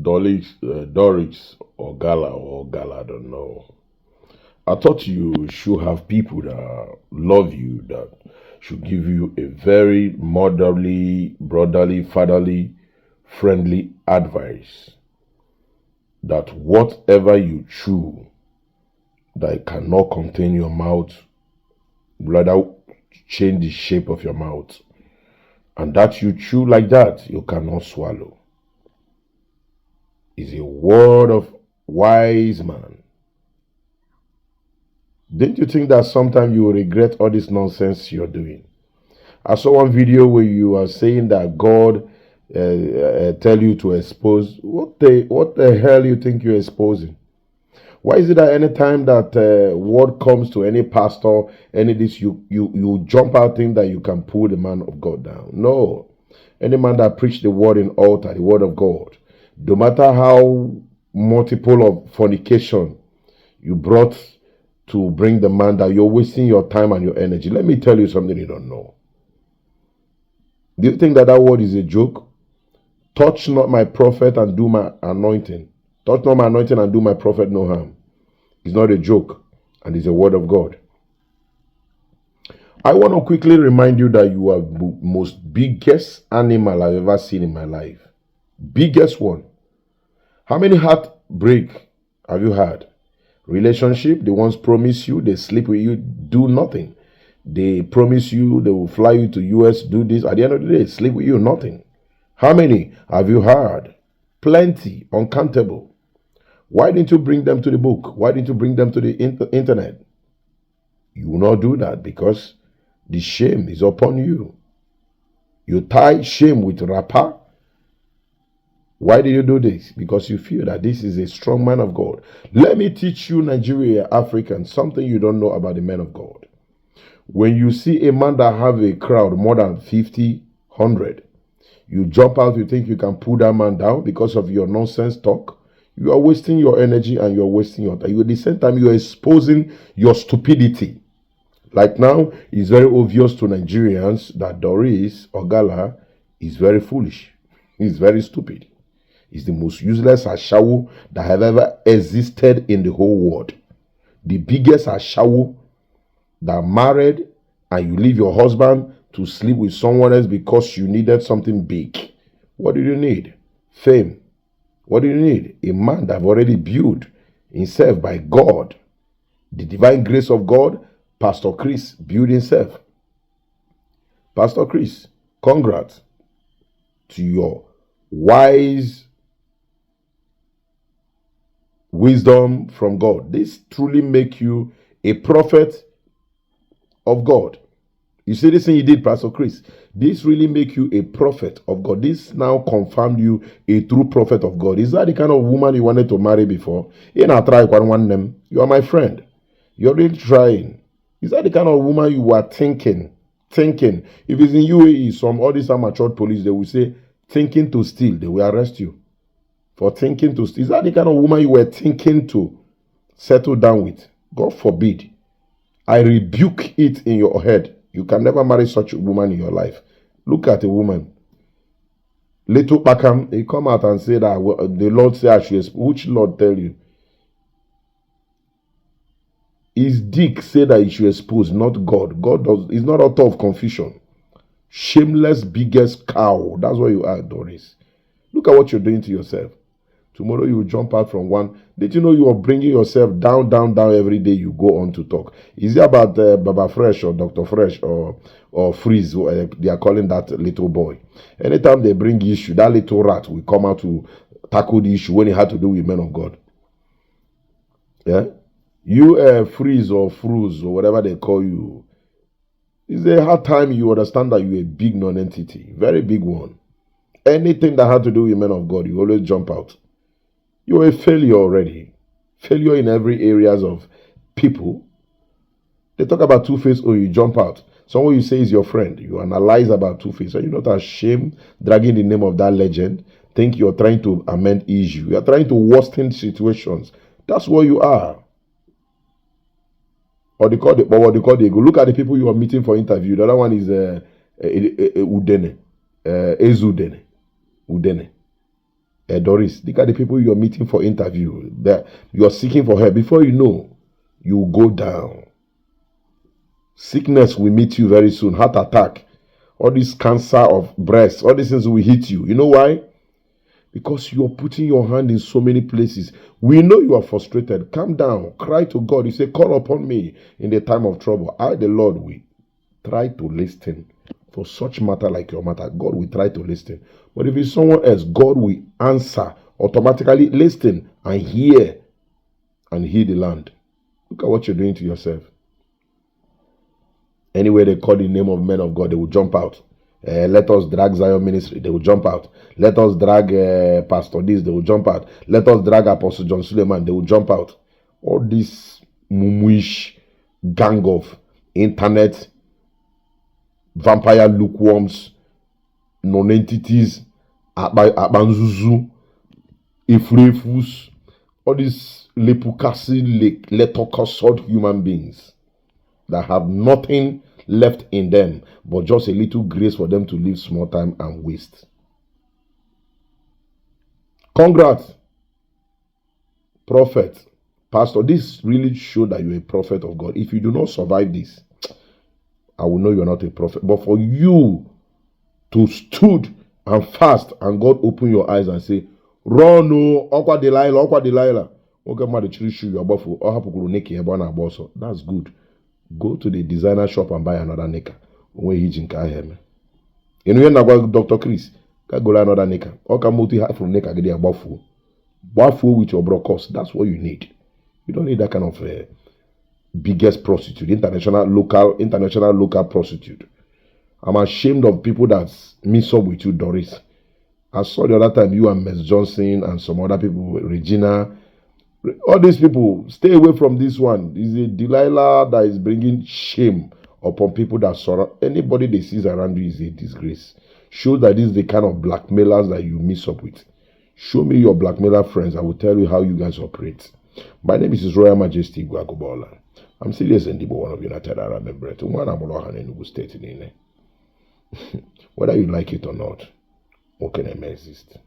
Doris or Gala, I don't know. I thought you should have people that love you, that should give you a very motherly, brotherly, fatherly, friendly advice. That whatever you chew, that it cannot contain your mouth, rather change the shape of your mouth. And that you chew like that, you cannot swallow. Is a word of wise man. Didn't you think that sometimes you will regret all this nonsense you're doing? I saw one video where you are saying that God tell you to expose. What the hell you think you're exposing? Why is it that anytime that word comes to any pastor, any this, you jump out thinking that you can pull the man of God down? No. Any man that preach the word in altar, the word of God, no matter how multiple of fornication you brought to bring the man down, you're wasting your time and your energy. Let me tell you something you don't know. Do you think that word is a joke? Touch not my prophet and do my anointing. Touch not my anointing and do my prophet no harm. It's not a joke, and it's a word of God. I want to quickly remind you that you are the most biggest animal I've ever seen in my life. Biggest one. How many heartbreak have you had? Relationship, they once promise you, they sleep with you, do nothing. They promise you, they will fly you to US, do this. At the end of the day, sleep with you, nothing. How many have you heard? Plenty, uncountable. Why didn't you bring them to the book? Why didn't you bring them to the internet? You will not do that because the shame is upon you. You tie shame with wrapper. Why did you do this? Because you feel that this is a strong man of God. Let me teach you, Nigeria, Africans, something you don't know about the men of God. When you see a man that have a crowd more than 50, 100, you jump out, you think you can pull that man down because of your nonsense talk. You are wasting your energy and you are wasting your time. At the same time, you are exposing your stupidity. Like now, it's very obvious to Nigerians that Doris or Gala is very foolish. He's very stupid. He's the most useless ashawo that have ever existed in the whole world. The biggest ashawo that married and you leave your husband to sleep with someone else because you needed something big. What do you need? Fame. What do you need? A man that have already built himself by God. The divine grace of God, Pastor Chris built himself. Pastor Chris, congrats to your wise wisdom from God. This truly make you a prophet of God. You see this thing you did, Pastor Chris? This really make you a prophet of God. This now confirmed you a true prophet of God. Is that the kind of woman you wanted to marry before? You are my friend. You're really trying. Is that the kind of woman you were thinking? If it's in UAE, some all these amateur police, they will say, thinking to steal. They will arrest you for thinking to steal. Is that the kind of woman you were thinking to settle down with? God forbid. I rebuke it in your head. You can never marry such a woman in your life. Look at a woman. Little Bakam, he come out and say that the Lord say I should. Which Lord tell you? His dick say that he should expose, not God. God is not author of confusion. Shameless, biggest cow. That's what you are, Doris. Look at what you're doing to yourself. Tomorrow you will jump out from one. Did you know you are bringing yourself down every day you go on to talk? Is it about Baba Fresh or Dr. Fresh or Freeze? They are calling that little boy. Anytime they bring issue, that little rat will come out to tackle the issue when it had to do with men of God. Yeah? You Freeze or Fruze or whatever they call you. It's a hard time you understand that you're a big non-entity. Very big one. Anything that had to do with men of God, you always jump out. You're a failure already. Failure in every areas of people. They talk about Two-Face, oh, you jump out. Someone you say is your friend. You analyze about Two-Face. Are you not ashamed dragging the name of that legend? Think you're trying to amend issue. You're trying to worsen situations. That's what you are. Or they call the ego. Look at the people you are meeting for interview. The other one is Udene. Ezudene. Udene. Doris, look at the people you're meeting for interview. That you're seeking for help. Before you know, you go down. Sickness will meet you very soon. Heart attack. All this cancer of breast. All these things will hit you. You know why? Because you're putting your hand in so many places. We know you are frustrated. Calm down. Cry to God. You say, call upon me in the time of trouble. I, the Lord, will try to listen. For such matter like your matter, God will try to listen. But if it's someone else, God will answer, automatically listen and hear and heal the land. Look at what you're doing to yourself. Anywhere they call the name of men of God, they will jump out. Let us drag Zion Ministry, they will jump out. Let us drag Pastor this, they will jump out. Let us drag Apostle John Suleiman, they will jump out. All this mumuish gang of internet vampire lukewarms, non-entities, abanzuzu, ifrefus, all these lepukasi, letokosod human beings that have nothing left in them but just a little grace for them to live small time and waste. Congrats, prophet, pastor. This really shows that you're a prophet of God. If you do not survive this, I will know you're not a prophet. But for you to stood and fast and God open your eyes and say, run, no, Okwa Delilah. That's good. Go to the designer shop and buy another nika. You know, Dr. Chris, go another nika. Oka multi from nika get a buffalo. Buffalo with your brokers. That's what you need. You don't need that kind of biggest prostitute, international local prostitute. I'm ashamed of people that mix up with you, Doris. I saw the other time you and Miss Johnson and some other people, Regina. All these people, stay away from this one. It's a Delilah that is bringing shame upon people that surround. Anybody they see around you is a disgrace. Show that this is the kind of blackmailers that you mix up with. Show me your blackmailer friends. I will tell you how you guys operate. My name is His Royal Majesty AGUGBAOLA. I'm serious NDI, one of United Arab Emirates. One Amolohan in Enugu State in Whether you like it or not, what can exist?